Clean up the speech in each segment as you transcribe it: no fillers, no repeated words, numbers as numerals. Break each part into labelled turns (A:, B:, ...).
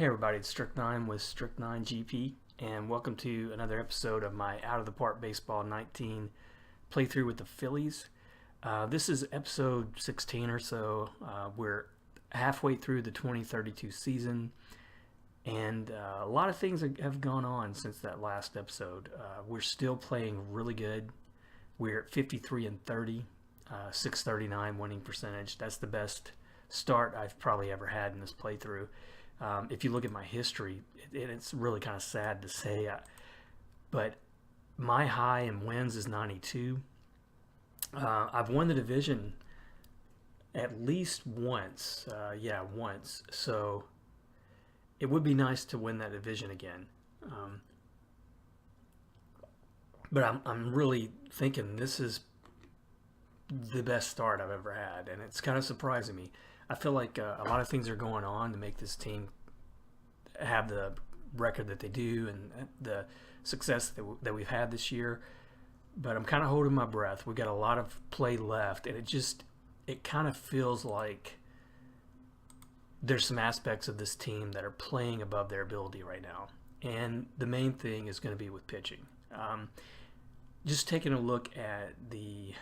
A: Hey everybody, it's Strict9 with Strict9 GP, and welcome to another episode of my Out of the Park Baseball 19 playthrough with the Phillies. This is episode 16 or so. We're halfway through the 2032 season, and a lot of things have gone on since that last episode. We're still playing really good. We're at 53-30, 639 winning percentage. That's the best start I've probably ever had in this playthrough. If you look at my history, it's really kind of sad to say, but my high in wins is 92. I've won the division at least once. Once. So it would be nice to win that division again. But I'm really thinking this is the best start I've ever had, and it's kind of surprising me. I feel like a lot of things are going on to make this team have the record that they do and the success that we've had this year. But I'm kind of holding my breath. We've got a lot of play left, and it kind of feels like there's some aspects of this team that are playing above their ability right now. And the main thing is going to be with pitching. Just taking a look at the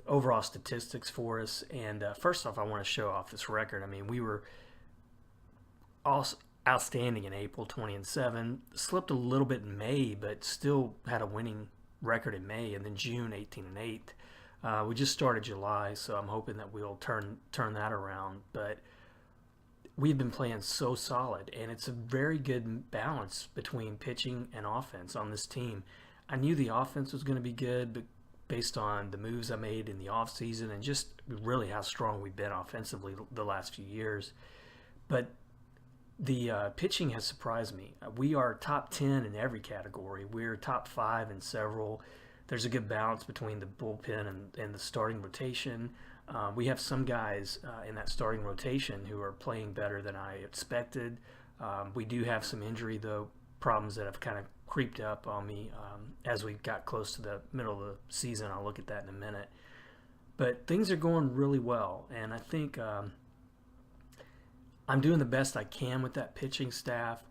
A: overall statistics for us, and first off, I want to show off this record. I mean, we were outstanding in April, 20-7, slipped a little bit in May, but still had a winning record in May, and then June, 18-8. We just started July, so I'm hoping that we'll turn that around. But we've been playing so solid, and it's a very good balance between pitching and offense on this team. I knew the offense was going to be good, but based on the moves I made in the offseason and just really how strong we've been offensively the last few years. But the pitching has surprised me. We are top 10 in every category. We're top 5 in several. There's a good balance between the bullpen and the starting rotation. We have some guys in that starting rotation who are playing better than I expected. We do have some injury, though, problems that have kind of creeped up on me as we got close to the middle of the season. I'll look at that in a minute. But things are going really well, and I think I'm doing the best I can with that pitching staff,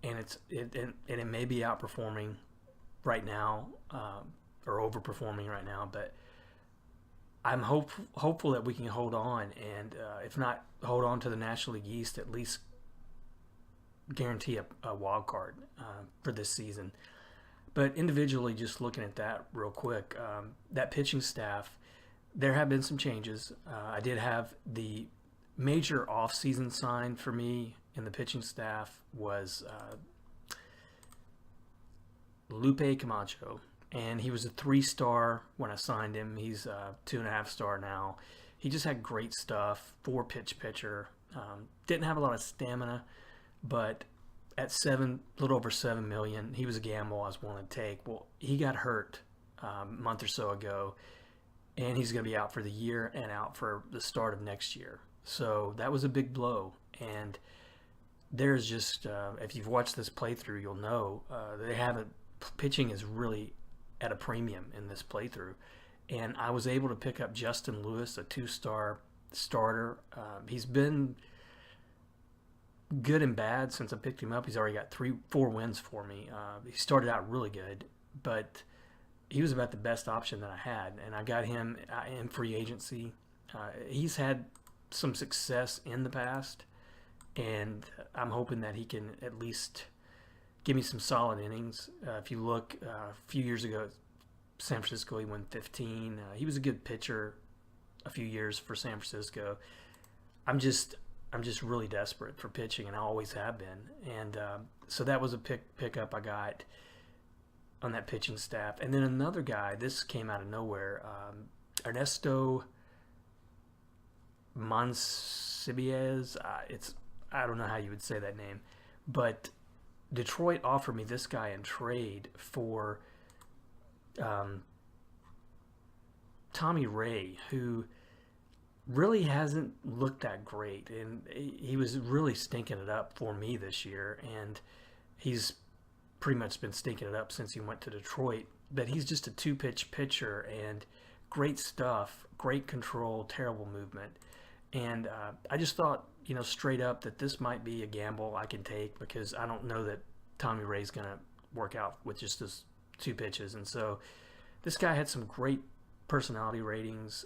A: and it may be outperforming right now or overperforming right now, but I'm hopeful that we can hold on, and if not hold on to the National League East, at least guarantee a wild card for this season. But individually, just looking at that real quick, that pitching staff, there have been some changes. I did have the major off-season sign for me in the pitching staff was Lupe Camacho, and he was a 3-star when I signed him. He's a 2.5-star now. He just had great stuff, 4-pitch pitcher. Didn't have a lot of stamina, but at a little over $7 million, he was a gamble I was willing to take. Well, he got hurt a month or so ago, and he's going to be out for the year and out for the start of next year. So that was a big blow. And there's just, if you've watched this playthrough, you'll know pitching is really at a premium in this playthrough. And I was able to pick up Justin Lewis, a 2-star starter. He's been good and bad since I picked him up. He's already got 4 wins for me. He started out really good, but he was about the best option that I had, and I got him in free agency. He's had some success in the past, and I'm hoping that he can at least give me some solid innings. If you look a few years ago at San Francisco, he won 15. He was a good pitcher a few years for San Francisco. I'm just really desperate for pitching, and I always have been. And so that was a pickup I got on that pitching staff. And then another guy, this came out of nowhere, Ernesto Monsibiez. I don't know how you would say that name, but Detroit offered me this guy in trade for Tommy Ray, who really hasn't looked that great, and he was really stinking it up for me this year, and he's pretty much been stinking it up since he went to Detroit. But he's just a 2-pitch pitcher, and great stuff, great control, terrible movement. And I just thought, straight up that this might be a gamble I can take because I don't know that Tommy Ray's going to work out with just those 2 pitches. And so this guy had some great personality ratings.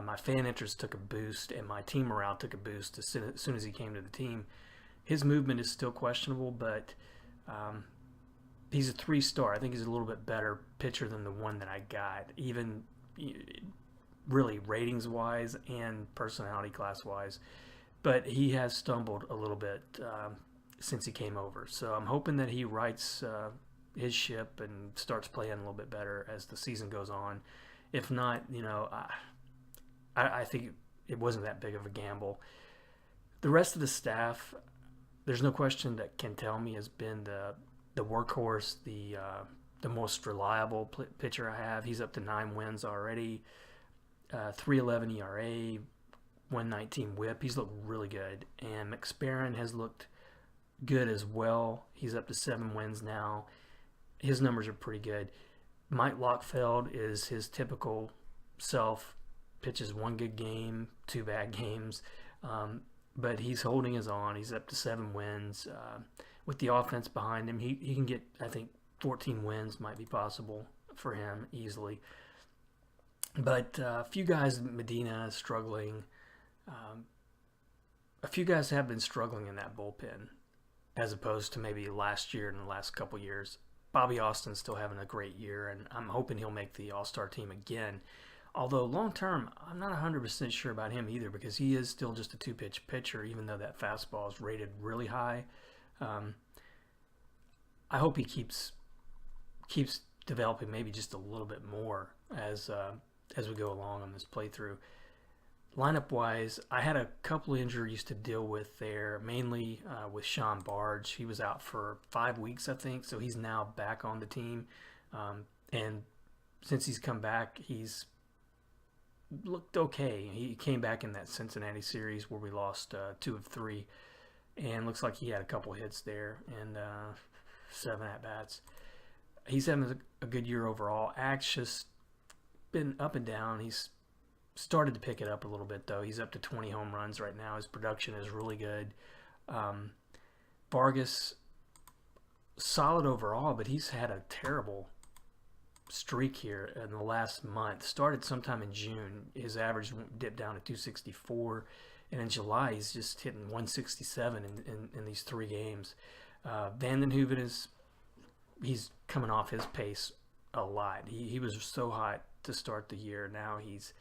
A: My fan interest took a boost, and my team morale took a boost as soon as he came to the team. His movement is still questionable, but he's a 3-star. I think he's a little bit better pitcher than the one that I got, even really ratings-wise and personality class-wise. But he has stumbled a little bit since he came over. So I'm hoping that he rights his ship and starts playing a little bit better as the season goes on. If not, I think it wasn't that big of a gamble. The rest of the staff, there's no question that Kentelme has been the workhorse, the most reliable pitcher I have. He's up to 9 wins already, 3.11 ERA, 119 WHIP. He's looked really good, and McSparron has looked good as well. He's up to 7 wins now. His numbers are pretty good. Mike Lockfeld is his typical self. Pitches 1 good game, 2 bad games, but he's holding his own. He's up to 7 wins. With the offense behind him, he can get, I think, 14 wins might be possible for him easily. But a few guys, Medina is struggling. A few guys have been struggling in that bullpen as opposed to maybe last year and the last couple years. Bobby Austin's still having a great year, and I'm hoping he'll make the All-Star team again. Although long-term, I'm not 100% sure about him either because he is still just a 2-pitch pitcher, even though that fastball is rated really high. I hope he keeps developing maybe just a little bit more as we go along on this playthrough. Lineup-wise, I had a couple of injuries to deal with there, mainly with Sean Barge. He was out for 5 weeks, I think, so he's now back on the team. And since he's come back, he's looked okay. He came back in that Cincinnati series where we lost 2 of 3, and looks like he had a couple hits there and 7 at-bats. He's having a good year overall. Axe just been up and down. He's started to pick it up a little bit, though. He's up to 20 home runs right now. His production is really good. Vargas, solid overall, but he's had a terrible streak here in the last month. Started sometime in June. His average dipped down to 264, and in July he's just hitting 167 in these 3 games. Vandenhoeven he's coming off his pace a lot. He was so hot to start the year. Now he's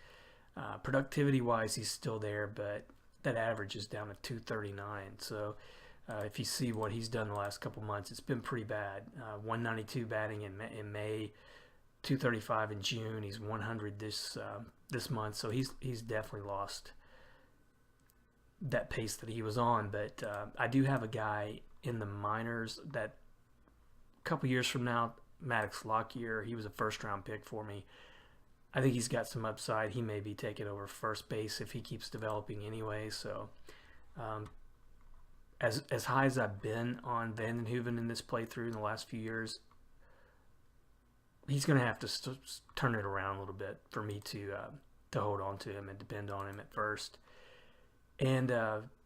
A: productivity-wise, he's still there, but that average is down to 239. So if you see what he's done the last couple months, it's been pretty bad. 192 batting in May, 235 in June. He's 100 this month, so he's definitely lost that pace that he was on. But I do have a guy in the minors that a couple years from now, Maddox Lockyer, he was a first-round pick for me. I think he's got some upside. He may be taking over first base if he keeps developing anyway. So as high as I've been on Vandenhoeven in this playthrough in the last few years, he's going to have to turn it around a little bit for me to hold on to him and depend on him at first. And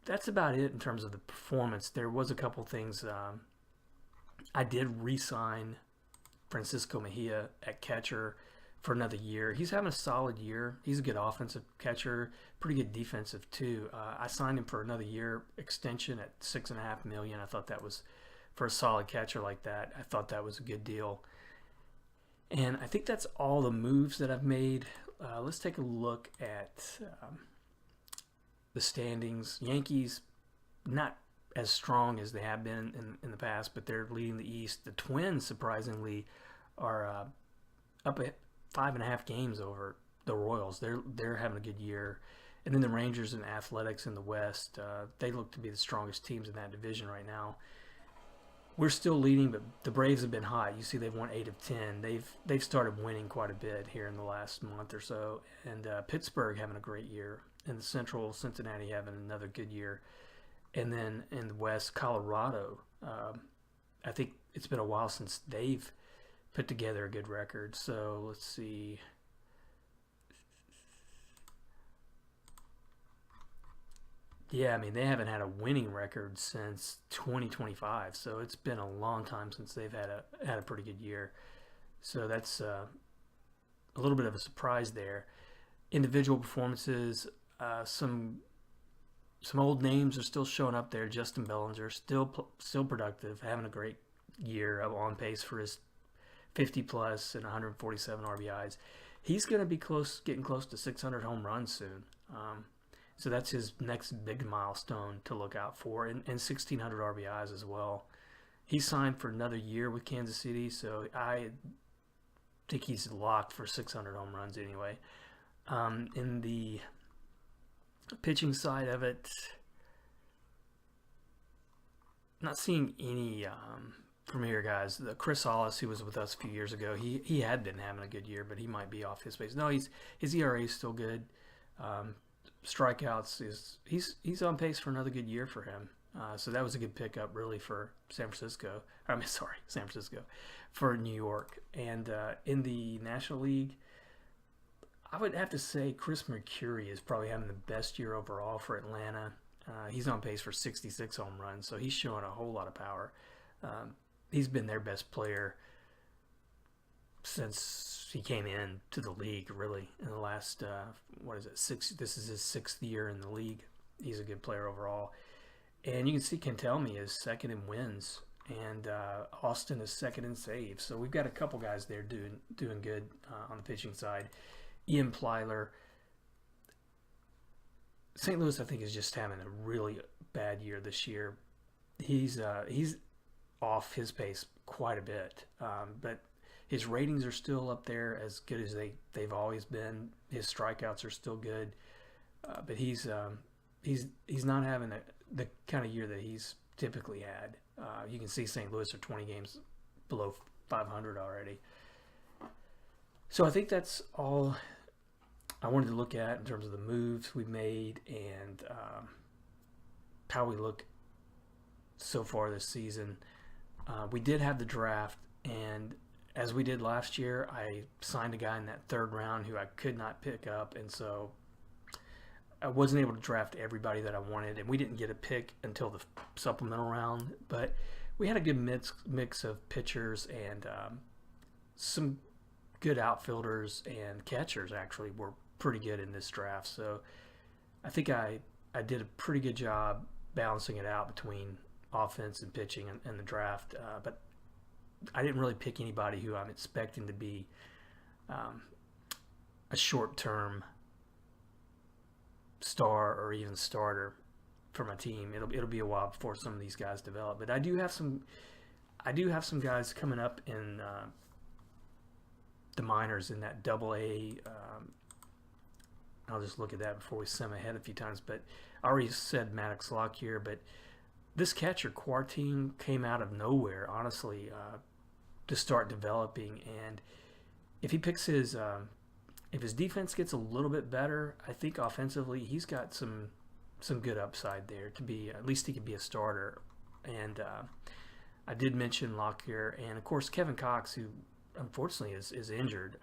A: that's about it in terms of the performance. There was a couple things. I did re-sign Francisco Mejia at catcher for another year. He's having a solid year. He's a good offensive catcher, pretty good defensive too. I signed him for another year extension at $6.5 million. I thought that was, for a solid catcher like that, I thought that was a good deal. And I think that's all the moves that I've made. Let's take a look at the standings. Yankees, not as strong as they have been in the past, but they're leading the East. The Twins, surprisingly, are up at 5.5 games over the Royals. They're having a good year. And then the Rangers and Athletics in the West, they look to be the strongest teams in that division right now. We're still leading, but the Braves have been hot. You see they've won 8 of 10. They've started winning quite a bit here in the last month or so. And Pittsburgh having a great year. In the Central, Cincinnati having another good year. And then in the West, Colorado, I think it's been a while since they've put together a good record. So let's see. Yeah, I mean, they haven't had a winning record since 2025, so it's been a long time since they've had a pretty good year. So that's a little bit of a surprise there. Individual performances, some old names are still showing up there. Justin Bellinger still productive, having a great year, on pace for his 50 plus and 147 RBIs. He's going to be getting close to 600 home runs soon. So that's his next big milestone to look out for, and 1,600 RBIs as well. He signed for another year with Kansas City, so I think he's locked for 600 home runs anyway. In the pitching side of it, not seeing any premier guys. The Chris Hollis, who was with us a few years ago, he had been having a good year, but he might be off his pace. No, his ERA is still good. Strikeouts he's on pace for another good year for him. So that was a good pickup, really, for San Francisco. San Francisco, for New York. And in the National League, I would have to say Chris Mercury is probably having the best year overall for Atlanta. He's on pace for 66 home runs, so he's showing a whole lot of power. He's been their best player since he came in to the league, really, in the last, this is his 6th year in the league. He's a good player overall. And you can see Kentelme is second in wins, and Austin is second in saves. So we've got a couple guys there doing good on the pitching side. Ian Plyler. St. Louis, I think, is just having a really bad year this year. He's off his pace quite a bit, but his ratings are still up there as good as they've always been. His strikeouts are still good, but he's not having the kind of year that he's typically had. You can see St. Louis are 20 games below 500 already. So I think that's all I wanted to look at in terms of the moves we made and how we look so far this season. We did have the draft, and as we did last year, I signed a guy in that 3rd round who I could not pick up, and so I wasn't able to draft everybody that I wanted, and we didn't get a pick until the supplemental round, but we had a good mix of pitchers, and some good outfielders and catchers actually were pretty good in this draft. So I think I did a pretty good job balancing it out between offense and pitching and the draft, but I didn't really pick anybody who I'm expecting to be a short-term star or even starter for my team. It'll be a while before some of these guys develop, but I do have some guys coming up in the minors in that AA. I'll just look at that before we send ahead a few times, but I already said Maddox Lockyer, but this catcher Quartine came out of nowhere, honestly, to start developing, and if he picks if his defense gets a little bit better, I think offensively he's got some good upside there to be, at least he could be a starter. And I did mention Lockyer, and of course Kevin Cox, who unfortunately is injured.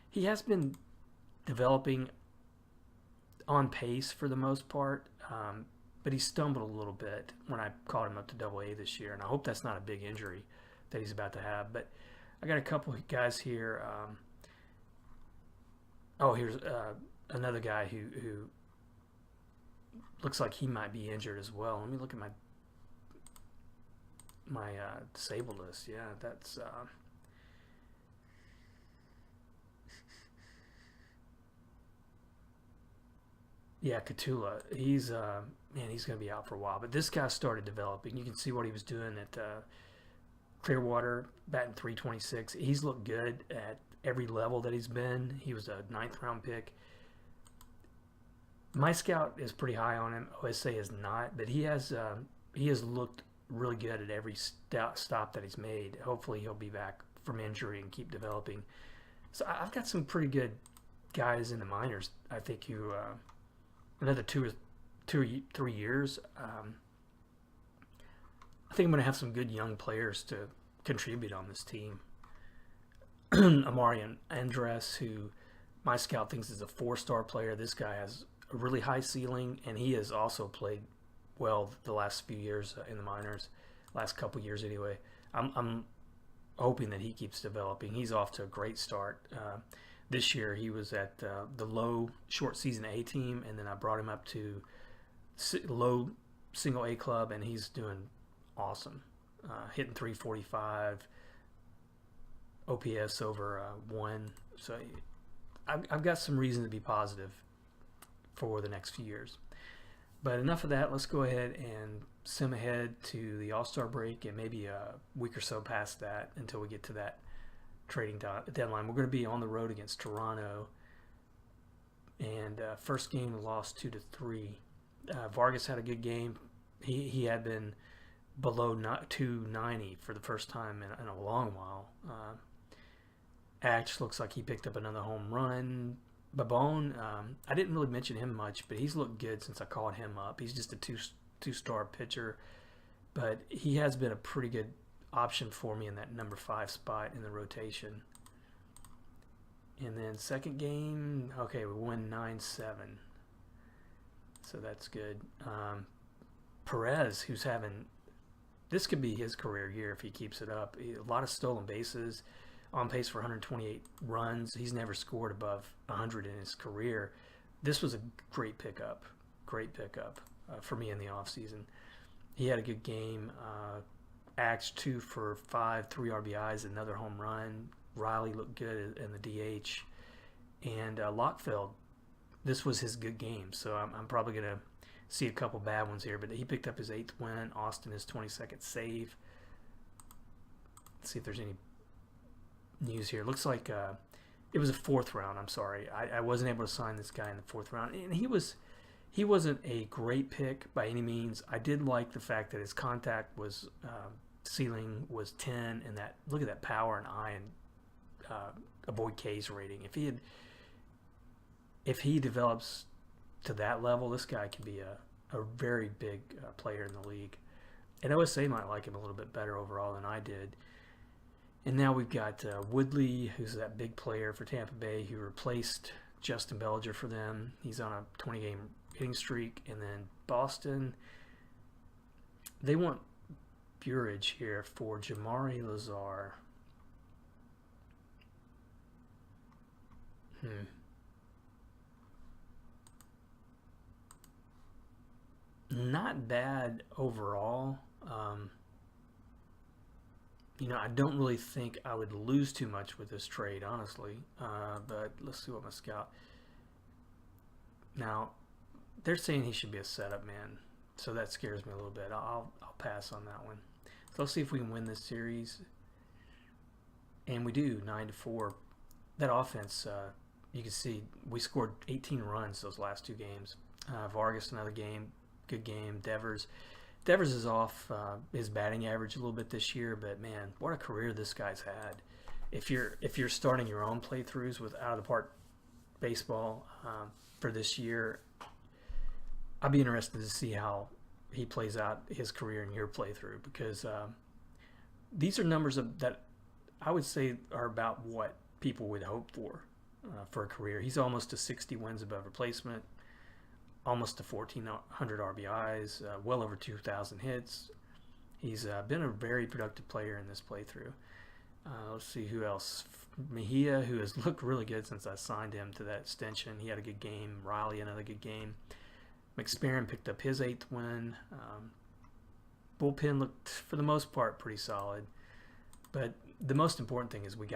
A: He has been developing on pace for the most part, but he stumbled a little bit when I called him up to AA this year, and I hope that's not a big injury that he's about to have. But I got a couple of guys here. Here's another guy who looks like he might be injured as well. Let me look at my disabled list. Yeah, that's Catula. He's he's going to be out for a while. But this guy started developing. You can see what he was doing at Clearwater, batting .326. He's looked good at every level that he's been. He was a 9th round pick. My scout is pretty high on him. OSA is not, but he has looked really good at every stop that he's made. Hopefully he'll be back from injury and keep developing. So I've got some pretty good guys in the minors, I think, who another 2 or 3 years. I think I'm going to have some good young players to contribute on this team. Amarian Andres, who my scout thinks is a 4-star player. This guy has a really high ceiling, and he has also played well the last few years in the minors, last couple years anyway. I'm hoping that he keeps developing. He's off to a great start. This year he was at the low short season A team, and then I brought him up to low single A club, and he's doing awesome. Hitting 345, OPS over 1. So I've got some reason to be positive for the next few years. But enough of that. Let's go ahead and sim ahead to the All-Star break and maybe a week or so past that until we get to that trading deadline. We're going to be on the road against Toronto, and first game we lost 2-3. Vargas had a good game. He had been below 290 for the first time in a long while. Ash looks like he picked up another home run. Babone, I didn't really mention him much, but he's looked good since I called him up. He's just a two-star pitcher, but he has been a pretty good option for me in that number 5 spot in the rotation. And then second game, okay, we won 9-7, so that's good. Perez, who's having, this could be his career year if he keeps it up. A lot of stolen bases, on pace for 128 runs. He's never scored above 100 in his career. This was a great pickup for me in the offseason. He had a good game. Axe 2 for 5, 3 RBIs, another home run. Riley looked good in the DH. And Lockfeld, this was his good game, so I'm probably going to see a couple bad ones here, but he picked up his 8th win. Austin his 22nd save. Let's see if there's any news here. Looks like it was a 4th round. I'm sorry, I wasn't able to sign this guy in the 4th round, and he wasn't a great pick by any means. I did like the fact that his contact was ceiling was 10, and that, look at that power and eye and avoid K's rating. If he develops to that level, this guy could be a very big player in the league, and OSA might like him a little bit better overall than I did. And now we've got Woodley, who's that big player for Tampa Bay, who replaced Justin Bellinger for them. He's on a 20-game hitting streak. And then Boston, they want Burridge here for Jamari Lazar. Not bad overall. I don't really think I would lose too much with this trade, honestly. But let's see what my scout. Now, they're saying he should be a setup man, so that scares me a little bit. I'll pass on that one. So let's see if we can win this series, and we do 9-4. That offense, you can see we scored 18 runs those last 2 games. Vargas another game, good game. Devers is off his batting average a little bit this year, but man, what a career this guy's had. If you're starting your own playthroughs with out of the park baseball for this year, I'd be interested to see how he plays out his career in your playthrough, because these are numbers that I would say are about what people would hope for a career. He's almost to 60 wins above replacement, almost to 1,400 RBIs, well over 2,000 hits. He's been a very productive player in this playthrough. Let's see who else. Mejia, who has looked really good since I signed him to that extension. He had a good game. Riley, another good game. McSparron picked up his 8th win. Bullpen looked, for the most part, pretty solid. But the most important thing is we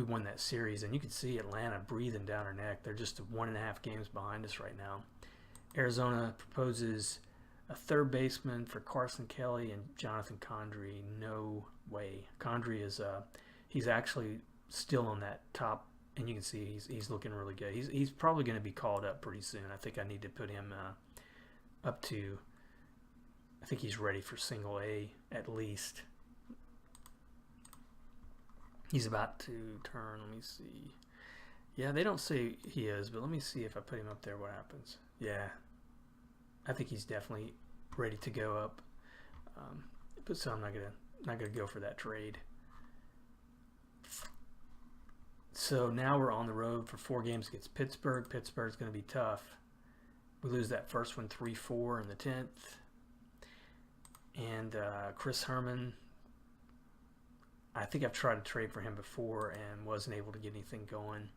A: won that series, and you can see Atlanta breathing down our neck. They're just 1.5 games behind us right now. Arizona proposes a 3rd baseman for Carson Kelly and Jonathan Condrey. No way. Condrey is he's actually still on that top, and you can see he's looking really good. He's probably going to be called up pretty soon. I think I need to put him up to, I think he's ready for single A at least. He's about to turn. Let me see. Yeah, they don't say he is, but let me see if I put him up there what happens. Yeah, I think he's definitely ready to go up. But so I'm not gonna go for that trade. So now we're on the road for 4 games against Pittsburgh. Pittsburgh's going to be tough. We lose that first one 3-4 in the 10th. And Chris Herman, I think I've tried to trade for him before and wasn't able to get anything going.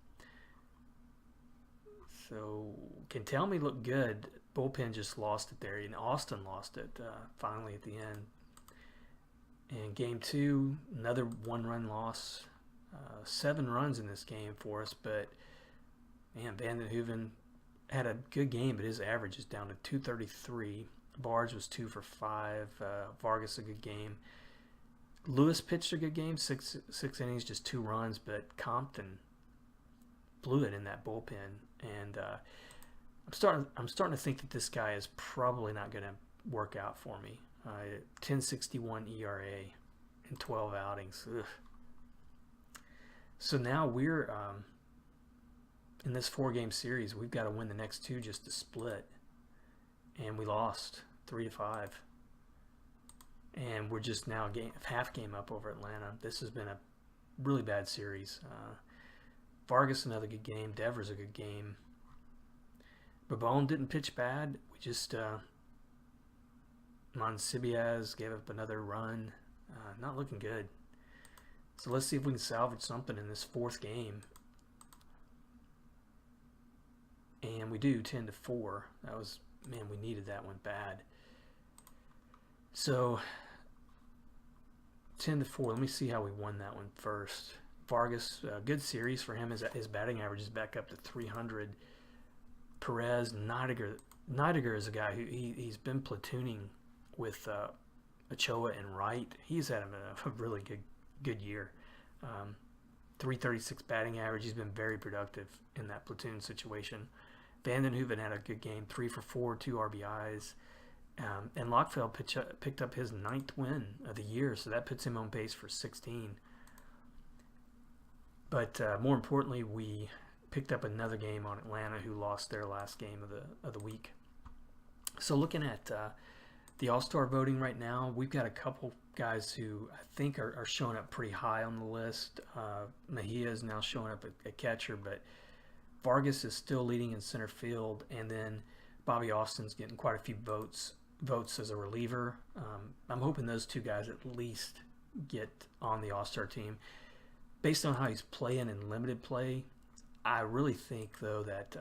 A: So Kentelme looked good. Bullpen just lost it there, and Austin lost it finally at the end. And game 2, another 1-run loss. 7 runs in this game for us, but man, Vanden Heuvel had a good game, but his average is down to 233. Barge was 2 for 5. Vargas a good game. Lewis pitched a good game, six innings, just 2 runs, but Compton blew it in that bullpen, and I'm starting to think that this guy is probably not going to work out for me. 10.61 ERA in 12 outings. Ugh. So now we're in this 4-game series. We've got to win the next 2 just to split, and we lost 3-5. And we're just now half game up over Atlanta. This has been a really bad series. Vargas another good game. Devers a good game. Babone didn't pitch bad. We just Monsibiaz gave up another run. Not looking good. So let's see if we can salvage something in this 4th game. And we do, 10-4. That was, man, we needed that one bad. So 10-4. Let me see how we won that one first. Vargas, good series for him. His batting average is back up to 300. Perez, Neidiger is a guy who he's been platooning with Ochoa and Wright. He's had a really good year. 336 batting average. He's been very productive in that platoon situation. Vanden Heuvel had a good game, 3 for 4, 2 RBIs. And Lockfeld picked up his 9th win of the year, so that puts him on pace for 16. But more importantly, we picked up another game on Atlanta, who lost their last game of the week. So looking at the All-Star voting right now, we've got a couple guys who I think are showing up pretty high on the list. Mejia is now showing up at catcher, but Vargas is still leading in center field, and then Bobby Austin's getting quite a few votes as a reliever. I'm hoping those 2 guys at least get on the All-Star team. Based on how he's playing in limited play, I really think, though, that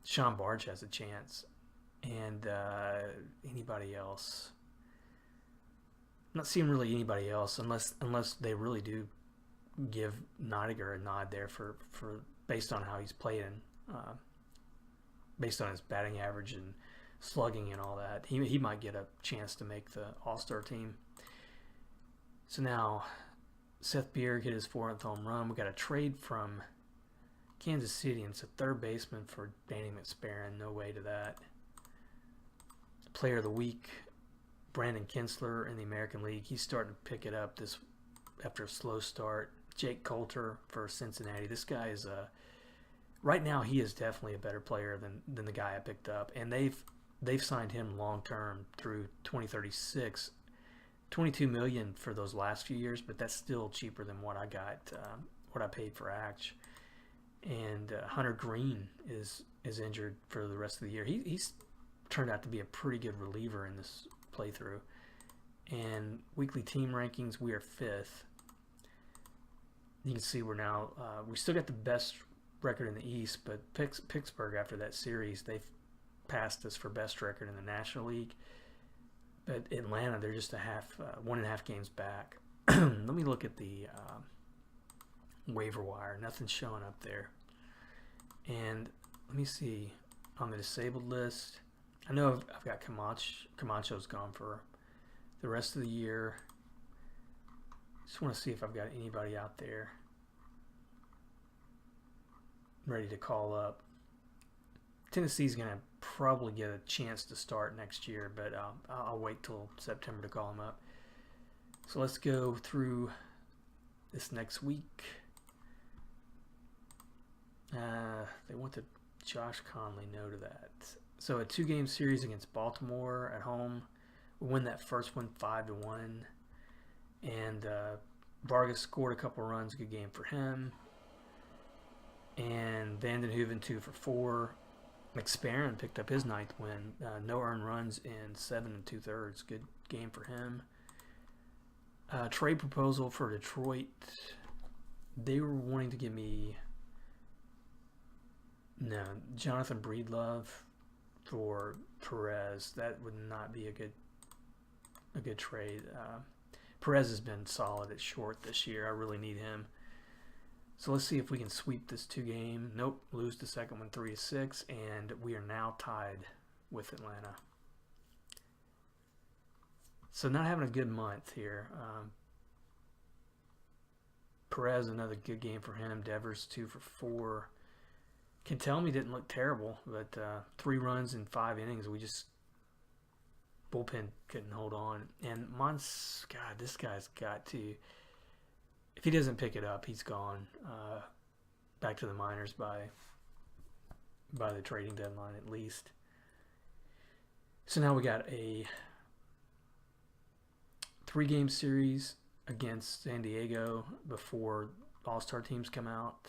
A: Sean Barge has a chance. And anybody else? I'm not seeing really anybody else unless they really do give Neidiger a nod there for based on how he's playing, based on his batting average and slugging and all that. He might get a chance to make the All-Star team. So now Seth Beer hit his 4th home run. We got a trade from Kansas City, and it's a 3rd baseman for Danny McSparron. No way to that. Player of the week, Brandon Kinsler in the American League. He's starting to pick it up this after a slow start. Jake Coulter for Cincinnati. This guy is right now he is definitely a better player than the guy I picked up, and they've signed him long term through 2036. $22 million for those last few years, but that's still cheaper than what I got, what I paid for Act. And Hunter Green is injured for the rest of the year. He's turned out to be a pretty good reliever in this playthrough. And weekly team rankings, we are 5th. You can see we're now we still got the best record in the East, but Pittsburgh, after that series, they've passed us for best record in the National League. But Atlanta, they're just 1.5 games back. Let me look at the waiver wire. Nothing's showing up there. And let me see on the disabled list. I know I've got Camacho's gone for the rest of the year. Just want to see if I've got anybody out there ready to call up. Tennessee's going to probably get a chance to start next year, but I'll wait till September to call him up. So let's go through this next week. They want the Josh Conley, no to that. So a 2-game series against Baltimore at home. We win that first one 5-1. And Vargas scored a couple runs, good game for him. And Vanden Heuvel 2 for 4. McSparron picked up his 9th win. No earned runs in 7 2/3. Good game for him. Trade proposal for Detroit. They were wanting to give me Jonathan Breedlove for Perez. That would not be a good trade. Perez has been solid at short this year. I really need him. So let's see if we can sweep this 2-game. Nope, lose the second one 3-6, and we are now tied with Atlanta. So not having a good month here. Perez, another good game for him. Devers 2 for 4. Cantelme didn't look terrible, but 3 runs in 5 innings. We just bullpen couldn't hold on. And God, this guy's got to. If he doesn't pick it up, he's gone back to the minors by the trading deadline at least. So now we got a 3-game series against San Diego before All-Star teams come out.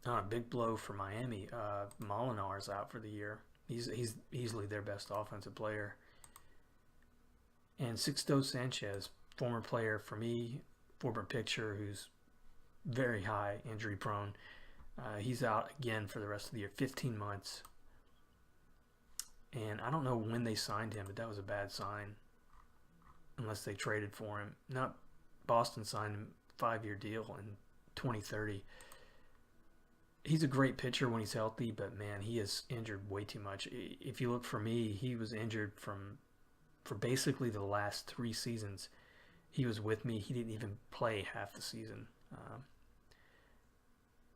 A: A big blow for Miami. Molinar's out for the year. He's easily their best offensive player. And Sixto Sanchez, former player for me, former pitcher who's very high injury prone. He's out again for the rest of the year, 15 months. And I don't know when they signed him, but that was a bad sign. Unless they traded for him. Boston signed him a 5-year deal in 2030. He's a great pitcher when he's healthy, but man, he is injured way too much. If you look for me, he was injured for basically the last 3 seasons. He was with me. He didn't even play half the season.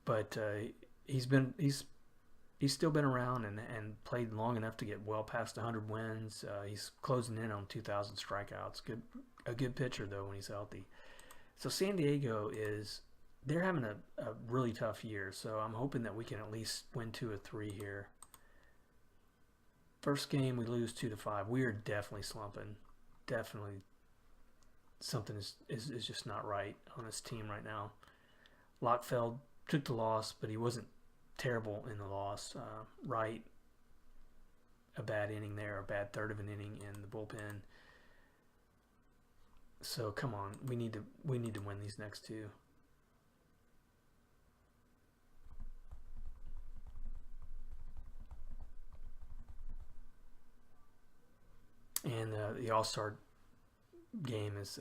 A: But he's still been around and played long enough to get well past 100 wins. He's closing in on 2,000 strikeouts. A good pitcher though when he's healthy. So San Diego they're having a really tough year. So I'm hoping that we can at least win 2 or 3 here. First game we lose 2-5. We are definitely slumping. Definitely something is just not right on this team right now. Lockfeld took the loss, but he wasn't terrible in the loss. Wright, a bad inning there, a bad third of an inning in the bullpen. So come on, we need to win these next 2. And the All-Star game is,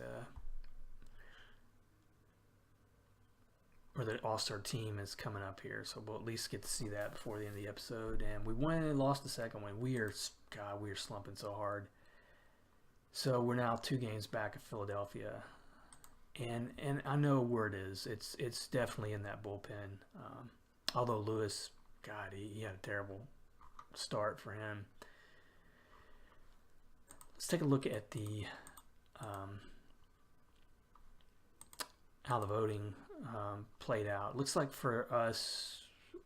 A: or the All-Star team is coming up here, so we'll at least get to see that before the end of the episode. And we won and lost the second one. We are slumping so hard. So we're now 2 games back of Philadelphia, and I know where it is. It's definitely in that bullpen. Although Lewis, God, he had a terrible start for him. Let's take a look at the how the voting played out. Looks like for us,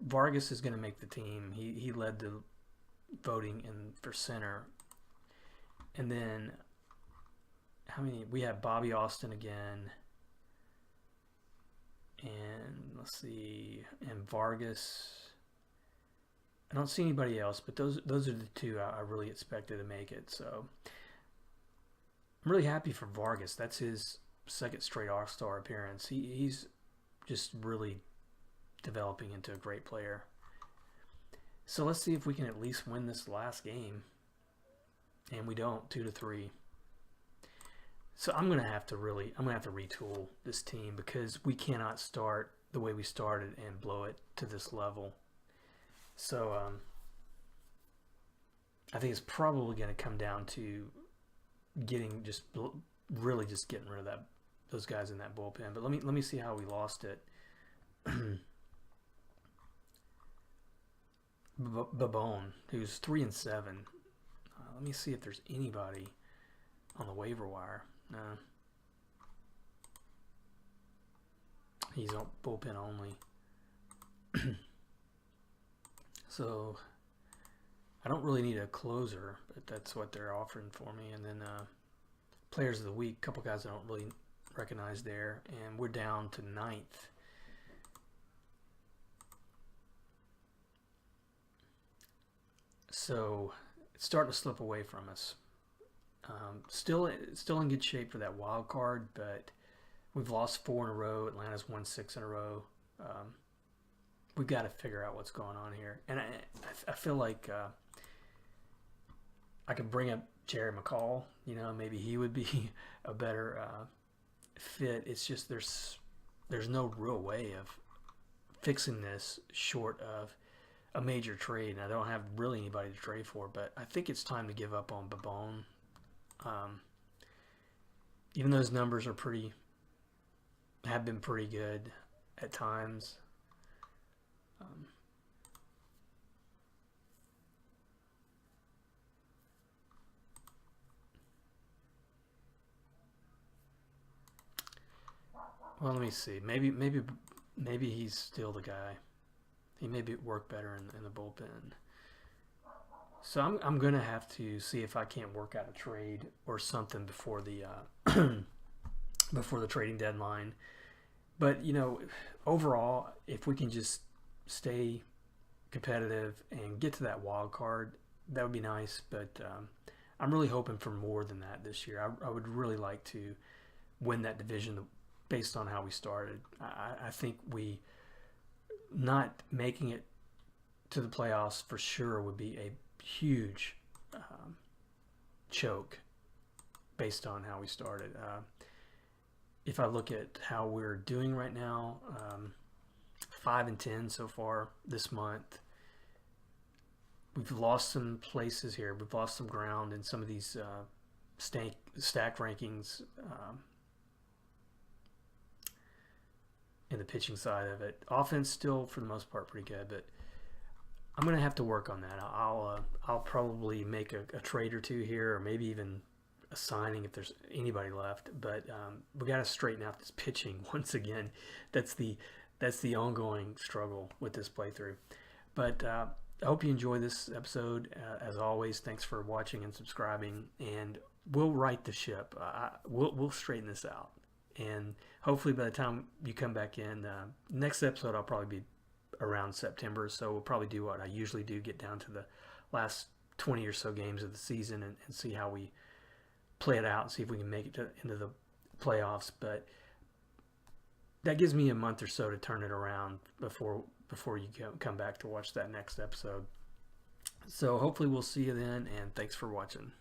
A: Vargas is going to make the team. He led the voting for center. And then how many? We have Bobby Austin again. And let's see, and Vargas. I don't see anybody else, but those are the 2 I really expected to make it. So I'm really happy for Vargas. That's his 2nd straight All-Star appearance. He's just really developing into a great player. So let's see if we can at least win this last game. And we don't, 2-3. So I'm gonna have to retool this team because we cannot start the way we started and blow it to this level. So I think it's probably going to come down to getting really getting rid of those guys in that bullpen. But let me see how we lost it. Babone, who's 3-7. Let me see if there's anybody on the waiver wire. No. He's on bullpen only. So I don't really need a closer, but that's what they're offering for me. And then players of the week, a couple guys I don't really recognize there. And we're down to 9th. So it's starting to slip away from us. Still in good shape for that wild card, but we've lost 4 in a row. Atlanta's won 6 in a row. We've got to figure out what's going on here. And I feel like I could bring up Jerry McCall. Maybe he would be a better fit. It's just there's no real way of fixing this short of a major trade, and I don't have really anybody to trade for. But I think it's time to give up on Babone. Even though his numbers have been pretty good at times. Well, let me see. Maybe he's still the guy. He maybe work better in the bullpen. So I'm gonna have to see if I can't work out a trade or something before the before the trading deadline. But overall, if we can just stay competitive and get to that wild card, that would be nice. But I'm really hoping for more than that this year. I would really like to win that division based on how we started. I think we not making it to the playoffs for sure would be a huge choke based on how we started. If I look at how we're doing right now, 5-10 so far this month. We've lost some places here. We've lost some ground in some of these stack rankings in the pitching side of it. Offense still, for the most part, pretty good, but I'm going to have to work on that. I'll probably make a trade or two here, or maybe even a signing if there's anybody left. But we got to straighten out this pitching once again. That's the ongoing struggle with this playthrough. But I hope you enjoy this episode. As always, thanks for watching and subscribing. And we'll right the ship. We'll straighten this out. And hopefully by the time you come back in, next episode I'll probably be around September. So we'll probably do what I usually do, get down to the last 20 or so games of the season and see how we play it out and see if we can make it into the playoffs. But that gives me a month or so to turn it around before you come back to watch that next episode. So hopefully we'll see you then, and thanks for watching.